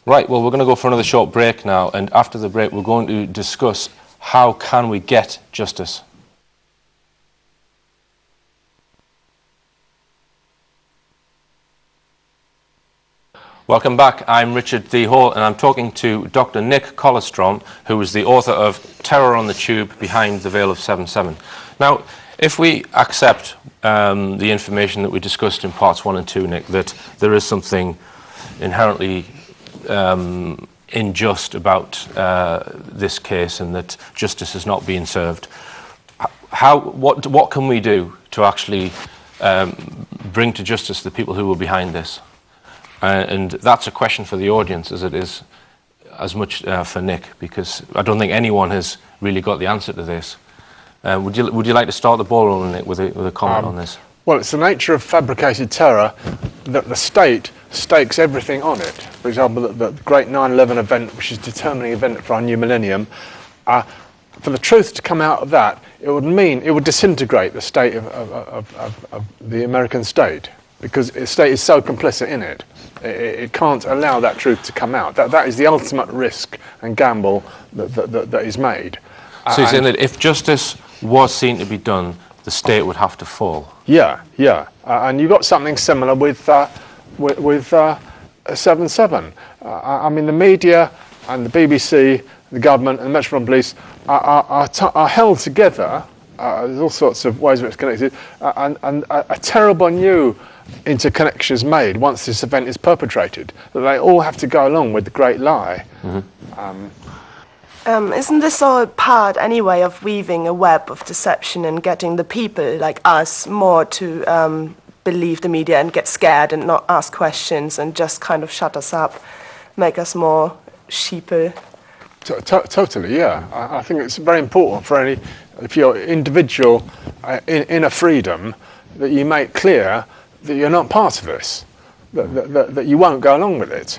Right, well, we're going to go for another short break now, and after the break we're going to discuss how can we get justice. Welcome back. I'm Richard D. Hall, and I'm talking to Dr. Nick Collerstrom, who is the author of Terror on the Tube, Behind the Veil of 7/7. Now, if we accept the information that we discussed in parts 1 and 2, Nick, that there is something inherently unjust about this case and that justice is not being served, what can we do to actually bring to justice the people who were behind this? And that's a question for the audience as it is as much for Nick, because I don't think anyone has really got the answer to this. Would you like to start the ball rolling, Nick, with a comment on this? Well, it's the nature of fabricated terror that the state stakes everything on it. For example, the great 9/11 event, which is a determining event for our new millennium, for the truth to come out of that, it would disintegrate the state of the American state, because the state is so complicit in it. It can't allow that truth to come out. That is the ultimate risk and gamble that is made. So you're saying that if justice was seen to be done, the state would have to fall? Yeah. And you got something similar with 7/7. I mean, the media and the BBC, the government and the Metropolitan Police are held together. There's all sorts of ways in which it's connected, and a terrible new interconnection is made once this event is perpetrated, that they all have to go along with the great lie. Isn't this all part, anyway, of weaving a web of deception and getting the people like us more to believe the media and get scared and not ask questions and just kind of shut us up, make us more sheeple? Totally, yeah. I think it's very important if you're individual inner freedom, that you make clear that you're not part of this. that you won't go along with it.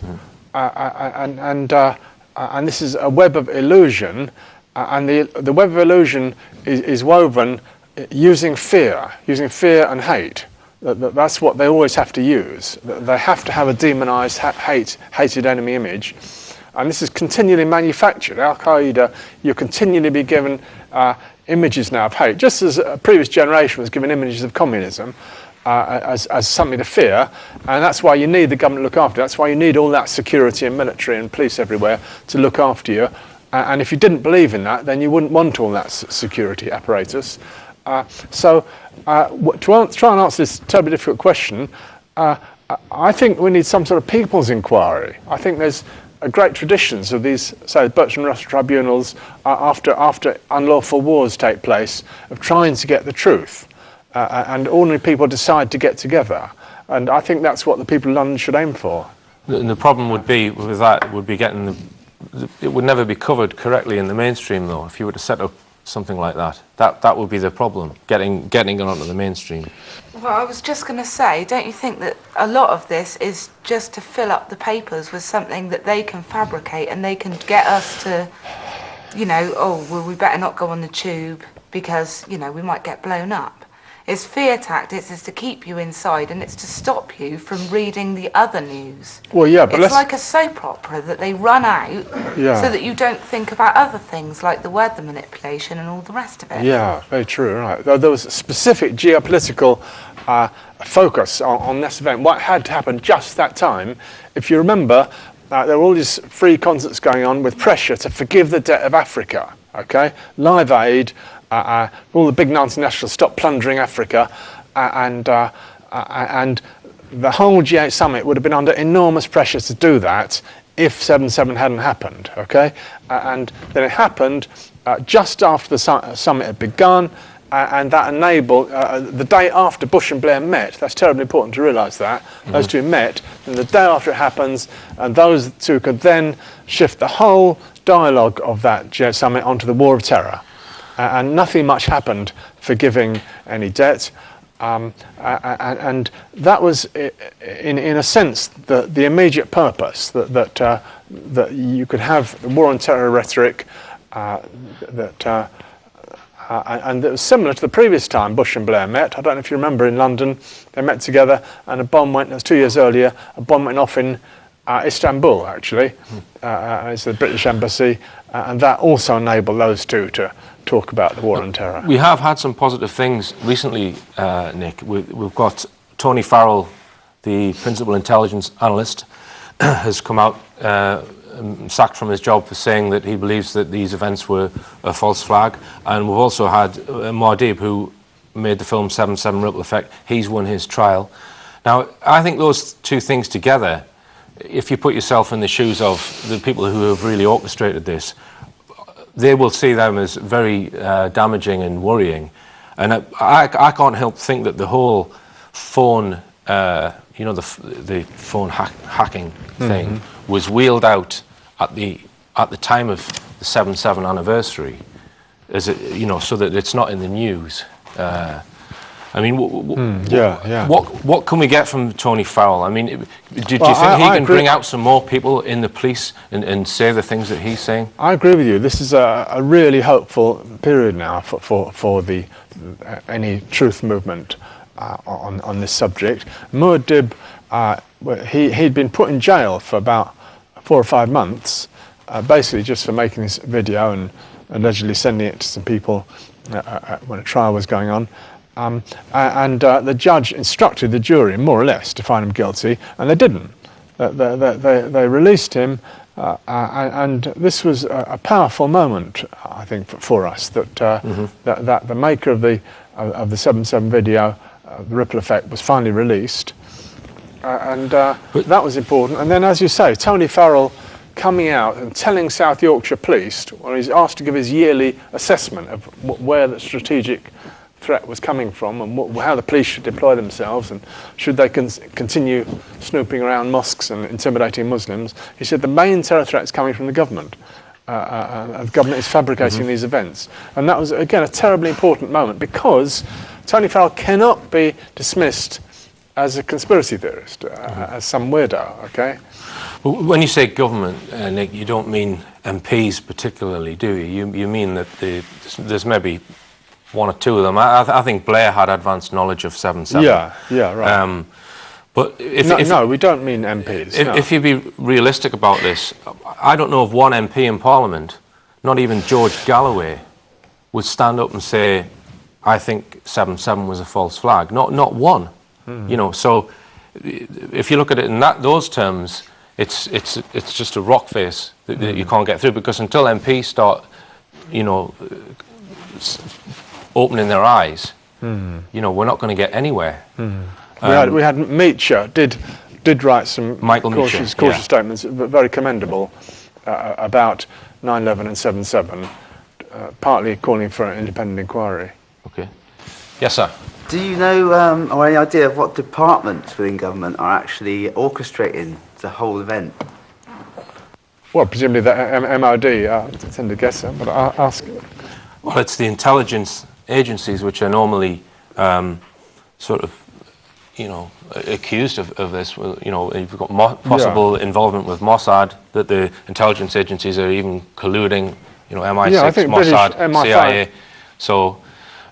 And this is a web of illusion, and the web of illusion is woven using fear and hate. That's what they always have to use. They have to have a demonised, hated enemy image. And this is continually manufactured. Al-Qaeda, you're continually be given images now of hate, just as a previous generation was given images of communism as something to fear. And that's why you need the government to look after you. That's why you need all that security and military and police everywhere to look after you. And if you didn't believe in that, then you wouldn't want all that security apparatus. To try and answer this terribly difficult question, I think we need some sort of people's inquiry. I think there's great traditions of these, say, Bertrand Russell tribunals after unlawful wars take place, of trying to get the truth. And ordinary people decide to get together. And I think that's what the people of London should aim for. The problem would be with that would be getting it would never be covered correctly in the mainstream, though. If you were to set up something like that would be the problem, getting it onto the mainstream. Well, I was just going to say, don't you think that a lot of this is just to fill up the papers with something that they can fabricate, and they can get us to, you know, oh, well, we better not go on the tube because, you know, we might get blown up. It's fear tactics, it's to keep you inside, and it's to stop you from reading the other news. Well, yeah, but it's like a soap opera that they run out so that you don't think about other things like the weather manipulation and all the rest of it. Yeah, very true, right. There was a specific geopolitical focus on this event, what had happened just that time. If you remember, there were all these free concerts going on with pressure to forgive the debt of Africa, okay? Live Aid, all the big multinationals stop plundering Africa, and the whole G8 summit would have been under enormous pressure to do that if 7/7 hadn't happened, okay? And then it happened just after the summit had begun, and that enabled, the day after Bush and Blair met, that's terribly important to realise that, those two met, and the day after it happens, and those two could then shift the whole dialogue of that G8 summit onto the war of terror. And nothing much happened forgiving any debt. And that was, in a sense, the immediate purpose, that you could have the war on terror rhetoric, and it was similar to the previous time Bush and Blair met. I don't know if you remember, in London, they met together, and a bomb went, it was 2 years earlier, a bomb went off in Istanbul, actually. It's the British Embassy, and that also enabled those two to talk about the war on terror. We have had some positive things recently, Nick. We've got Tony Farrell, the principal intelligence analyst, has come out sacked from his job for saying that he believes that these events were a false flag. And we've also had Muad'Dib, who made the film 7/7 Ripple Effect. He's won his trial. Now, I think those two things together, if you put yourself in the shoes of the people who have really orchestrated this, they will see them as very damaging and worrying. And I can't help think that the whole phone, you know, the phone hacking thing was wheeled out at the time of the 7/7 anniversary, as it, you know, so that it's not in the news. I mean, what can we get from Tony Farrell? I mean, do you think he can bring out some more people in the police and say the things that he's saying? I agree with you. This is a really hopeful period now for the any truth movement on this subject. Muad'Dib, he'd been put in jail for about 4 or 5 months, basically just for making this video and allegedly sending it to some people when a trial was going on. The judge instructed the jury, more or less, to find him guilty, and they didn't. They released him, and this was a powerful moment, I think, for us, that the maker of the 7/7 video, the Ripple Effect, was finally released, and that was important. And then, as you say, Tony Farrell coming out and telling South Yorkshire Police, when he's asked to give his yearly assessment of where the strategic threat was coming from and how the police should deploy themselves and should they continue snooping around mosques and intimidating Muslims, he said the main terror threat is coming from the government. The government is fabricating these events. And that was, again, a terribly important moment, because Tony Farrell cannot be dismissed as a conspiracy theorist, as some weirdo, okay? Well, when you say government, Nick, you don't mean MPs particularly, do you? You mean that there's maybe one or two of them. I think Blair had advanced knowledge of 7/7. Yeah, right. But if we don't mean MPs. If you be realistic about this, I don't know of one MP in Parliament, not even George Galloway, would stand up and say, I think 7/7 was a false flag. Not one. You know, so if you look at it in those terms, it's just a rock face that you can't get through, because until MPs start, you know, opening their eyes, you know, we're not going to get anywhere. We had Meacher did write some cautious statements, but very commendable, about 9/11 and 7/7, partly calling for an independent inquiry. Okay. Yes, sir. Do you know, or any idea of what departments within government are actually orchestrating the whole event? Well, presumably the MOD, I tend to guess that, but I'll ask. Well, it's the intelligence agencies which are normally sort of, you know, accused of this. You know, you've got possible involvement with Mossad, that the intelligence agencies are even colluding, you know, MI6, Mossad, CIA. So,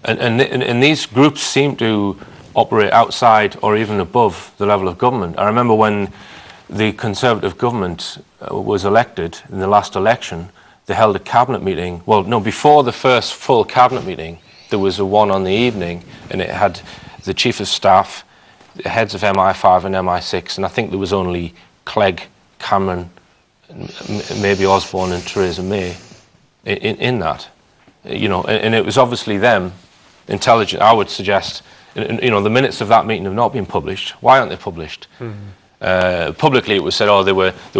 and these groups seem to operate outside or even above the level of government. I remember when the Conservative government was elected in the last election, they held a cabinet meeting. Well, no, before the first full cabinet meeting, there was one on the evening, and it had the Chief of Staff, the heads of MI5 and MI6, and I think there was only Clegg, Cameron, maybe Osborne and Theresa May in that. You know, and it was obviously them, intelligent, I would suggest. You know, the minutes of that meeting have not been published. Why aren't they published? Publicly it was said, oh, they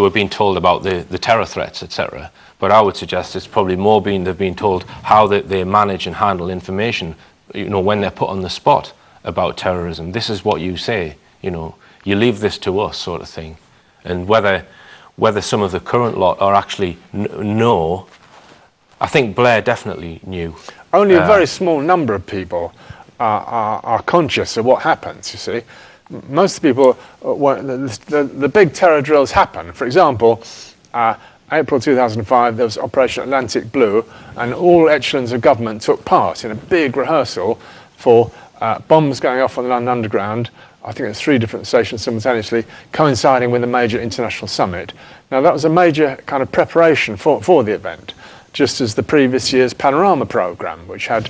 were being told about the terror threats, etc. But I would suggest it's probably more they've been told how they manage and handle information, you know, when they're put on the spot about terrorism. This is what you say, you know, you leave this to us, sort of thing. And whether some of the current lot are actually know, I think Blair definitely knew. Only a very small number of people are conscious of what happens, you see. Most people, the big terror drills happen. For example, April 2005, there was Operation Atlantic Blue, and all echelons of government took part in a big rehearsal for bombs going off on the London Underground. I think there's 3 different stations simultaneously, coinciding with a major international summit. Now, that was a major kind of preparation for the event, just as the previous year's Panorama programme, which had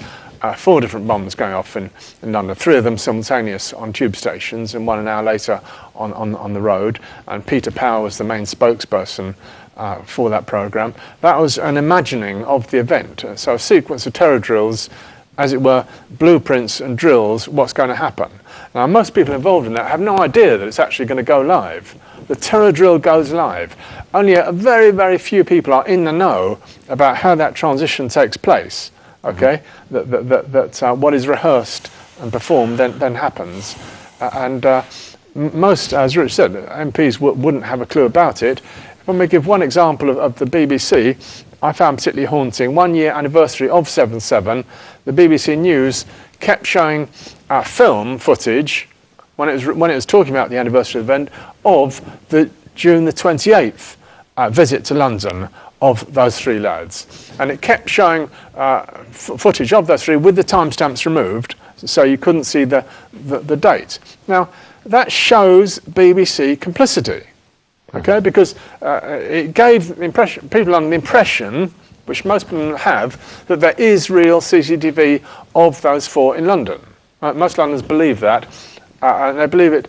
4 different bombs going off in London, 3 of them simultaneous on tube stations and 1 an hour later on the road. And Peter Power was the main spokesperson for that programme. That was an imagining of the event. So a sequence of terror drills, as it were, blueprints and drills, what's going to happen. Now, most people involved in that have no idea that it's actually going to go live. The terror drill goes live. Only a very, very few people are in the know about how that transition takes place. Okay, that what is rehearsed and performed then happens, and most, as Rich said, MPs wouldn't have a clue about it. If I may give one example of the BBC, I found particularly haunting. 1 year anniversary of 7/7, the BBC News kept showing film footage when it was talking about the anniversary event of the June the 28th visit to London of those 3 lads, and it kept showing footage of those 3 with the timestamps removed, so you couldn't see the date. Now, that shows BBC complicity, okay, because it gave people under the impression, which most people have, that there is real CCTV of those 4 in London. Most Londoners believe that, and they believe it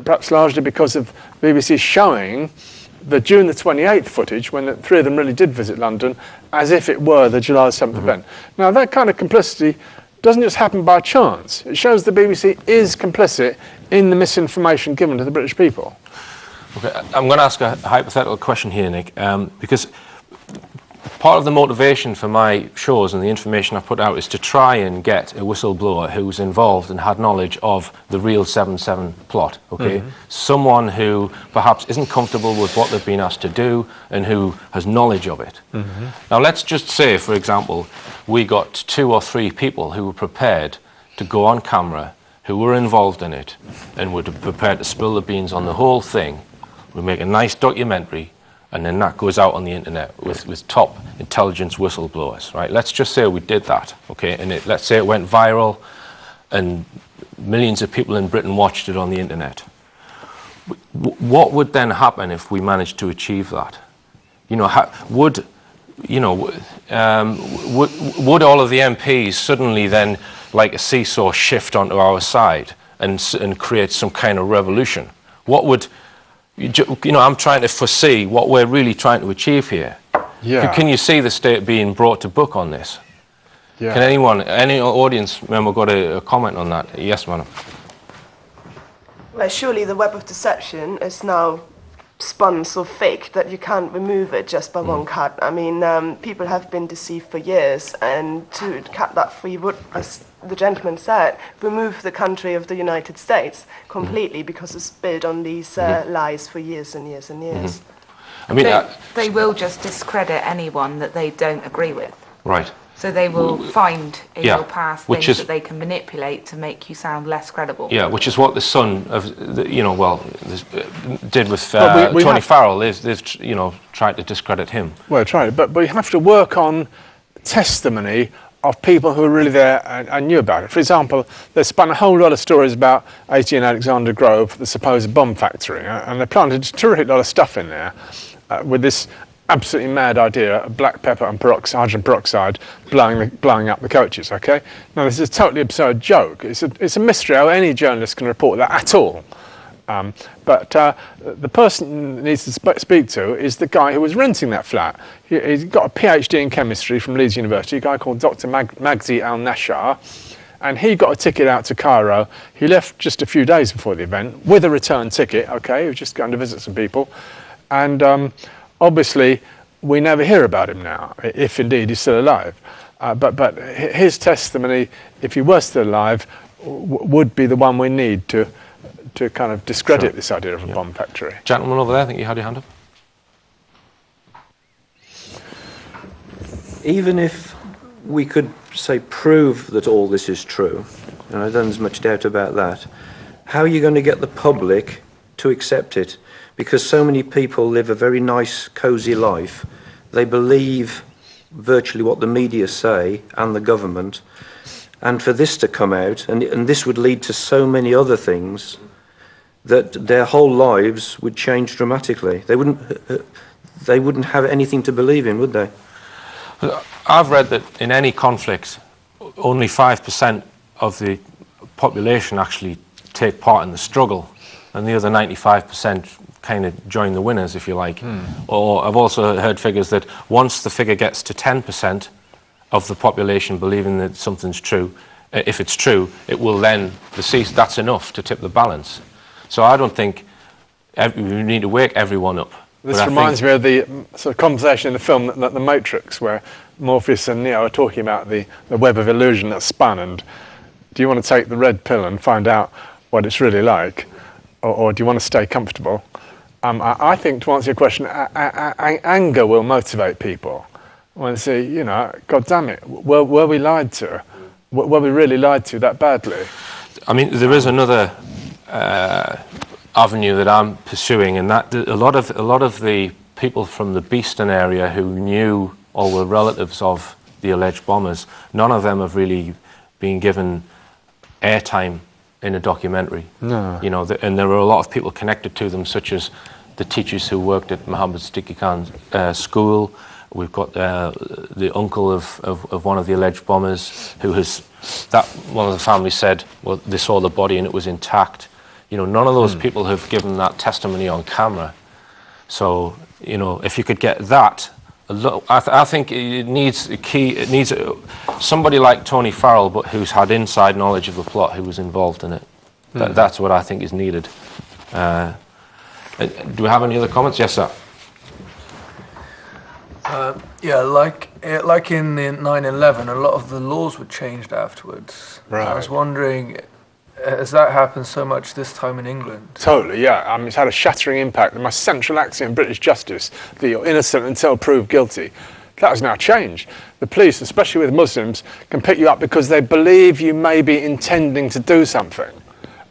perhaps largely because of BBC showing the June the 28th footage, when the 3 of them really did visit London, as if it were the July 7th event. Now, that kind of complicity doesn't just happen by chance. It shows the BBC is complicit in the misinformation given to the British people. Okay, I'm going to ask a hypothetical question here, Nick, because part of the motivation for my shows and the information I've put out is to try and get a whistleblower who's involved and had knowledge of the real 7/7 plot, okay? Someone who perhaps isn't comfortable with what they've been asked to do and who has knowledge of it. Now, let's just say, for example, we got 2 or 3 people who were prepared to go on camera, who were involved in it and were prepared to spill the beans on the whole thing, we make a nice documentary, and then that goes out on the internet with top intelligence whistleblowers, right? Let's just say we did that, okay? And let's say it went viral and millions of people in Britain watched it on the internet. What would then happen if we managed to achieve that? You know, would all of the MPs suddenly then, like a seesaw, shift onto our side and create some kind of revolution? What would, I'm trying to foresee what we're really trying to achieve here. Yeah. Can you see the state being brought to book on this? Yeah. Can any audience member got a comment on that? Yes, madam. Well, surely the web of deception is now spun so thick that you can't remove it just by one cut. I mean, people have been deceived for years, and to cut that free would, as the gentleman said, remove the country of the United States completely, because it's built on these lies for years and years and years. I mean, They will just discredit anyone that they don't agree with. right. So they will find in Yeah, your past which things is- that they can manipulate to make you sound less credible. Yeah, which is what the son of, did with But we Tony have- Farrell. They've tried to discredit him. Well, try it, but you have to work on testimony of people who were really there and knew about it. For example, they spun a whole lot of stories about 18 Alexander Grove, the supposed bomb factory, and they planted a terrific lot of stuff in there with this absolutely mad idea of black pepper and hydrogen peroxide blowing up the coaches, okay? Now, this is a totally absurd joke. It's a mystery how any journalist can report that at all. But the person that needs to speak to is the guy who was renting that flat. He's got a PhD in chemistry from Leeds University, a guy called Dr. Magzi Al-Nashar, and he got a ticket out to Cairo. He left just a few days before the event with a return ticket, okay? He was just going to visit some people. And obviously, we never hear about him now, if indeed he's still alive. But his testimony, if he was still alive, would be the one we need to kind of discredit this idea of a bomb factory. Gentleman over there, I think you had your hand up. Even if we could, say, prove that all this is true, and I don't think there's much doubt about that, how are you going to get the public to accept it? Because so many people live a very nice, cosy life. They believe virtually what the media say and the government. And for this to come out, and this would lead to so many other things, that their whole lives would change dramatically. They wouldn't have anything to believe in, would they? I've read that in any conflict, only 5% of the population actually take part in the struggle, and the other 95% kind of join the winners, if you like. Or I've also heard figures that once the figure gets to 10% of the population believing that something's true, if it's true, it will then, that's enough to tip the balance. So I don't think we need to wake everyone up. This reminds me of the sort of conversation in the film The Matrix, where Morpheus and Neo are talking about the web of illusion that's spun, and do you want to take the red pill and find out what it's really like, or do you want to stay comfortable? I think, to answer your question, anger will motivate people. When they say, God damn it, were we lied to? Were we really lied to that badly? I mean, there is another avenue that I'm pursuing, and that a lot of the people from the Beeston area who knew or were relatives of the alleged bombers, none of them have really been given airtime in a documentary. No. And there were a lot of people connected to them, such as the teachers who worked at Mohammed Siddiqui Khan's school. We've got the uncle of one of the alleged bombers, one of the families said, well, they saw the body and it was intact. None of those people have given that testimony on camera. So, if you could get that, I think it needs somebody like Tony Farrell, but who's had inside knowledge of the plot, who was involved in it. That's what I think is needed. Do we have any other comments? Yes, sir. Like in the 9/11, a lot of the laws were changed afterwards. Right. I was wondering, has that happened so much this time in England? Totally, yeah. It's had a shattering impact. The most central axiom in British justice, that you're innocent until proved guilty, That has now changed. The police, especially with Muslims, can pick you up because they believe you may be intending to do something.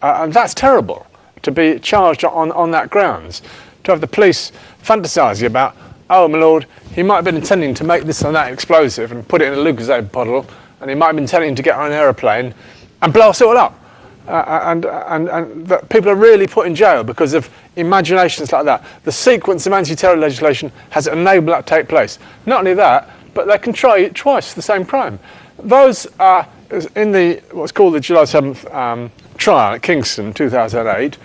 And that's terrible, to be charged on that grounds. To have the police fantasise about, oh my lord, he might have been intending to make this or that explosive and put it in a Lucozade bottle, and he might have been intending to get on an aeroplane and blow us all up. And that people are really put in jail because of imaginations like that. The sequence of anti-terror legislation has enabled that to take place. Not only that, but they can try it twice the same crime. Those in the what's called the July 7th trial at Kingston 2008,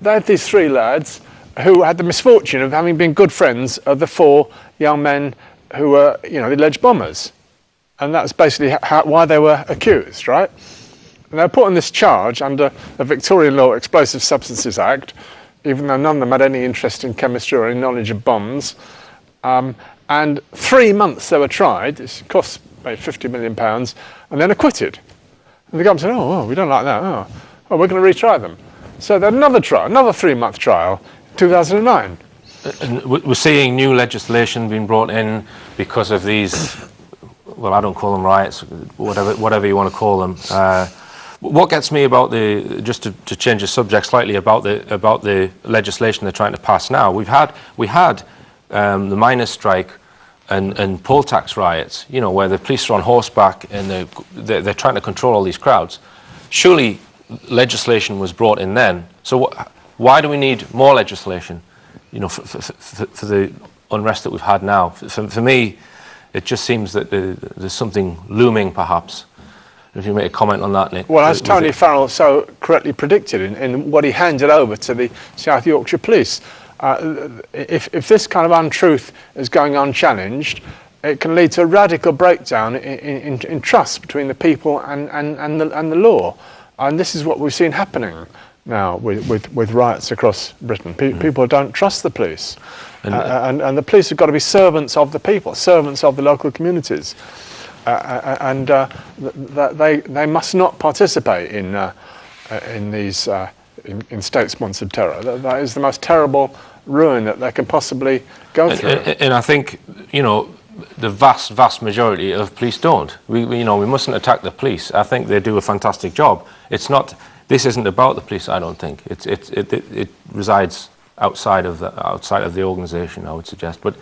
they had these three lads who had the misfortune of having been good friends of the four young men who were, the alleged bombers. And that's basically why they were accused, right? And they were put on this charge under the Victorian Law Explosive Substances Act, even though none of them had any interest in chemistry or any knowledge of bombs. And 3 months they were tried. It cost about £50 million, and then acquitted. And the government said, oh, we don't like that. Oh, we're going to retry them. So they had another trial, another 3-month trial, in 2009. And we're seeing new legislation being brought in because of these, well, I don't call them riots, whatever you want to call them. What gets me about just to change the subject slightly, about the legislation they're trying to pass now, we had the miners' strike and poll tax riots, where the police are on horseback and they're trying to control all these crowds. Surely legislation was brought in then. So why do we need more legislation, for the unrest that we've had now? For me, it just seems that there's something looming, perhaps. If you make a comment on that, Nick. Well, as Tony Farrell so correctly predicted in what he handed over to the South Yorkshire Police, if this kind of untruth is going unchallenged, it can lead to a radical breakdown in trust between the people and the law. And this is what we've seen happening now with riots across Britain. People don't trust the police. And the police have got to be servants of the people, servants of the local communities. And they must not participate in these in state-sponsored terror. That is the most terrible ruin that they can possibly go through. And I think the vast majority of police don't. We mustn't attack the police. I think they do a fantastic job. This isn't about the police. I don't think it resides outside of the organisation, I would suggest. But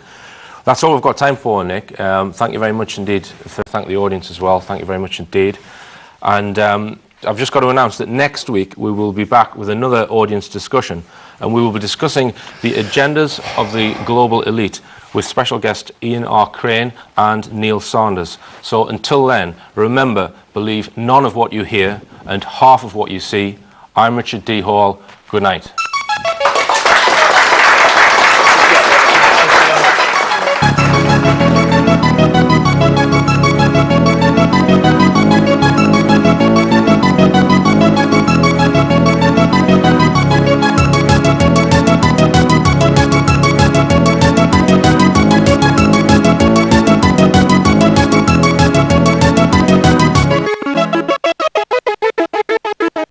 that's all we've got time for, Nick. Thank you very much indeed. Thank the audience as well. Thank you very much indeed. And I've just got to announce that next week we will be back with another audience discussion, and we will be discussing the agendas of the global elite with special guest Ian R. Crane and Neil Saunders. So until then, remember, believe none of what you hear and half of what you see. I'm Richard D. Hall. Good night.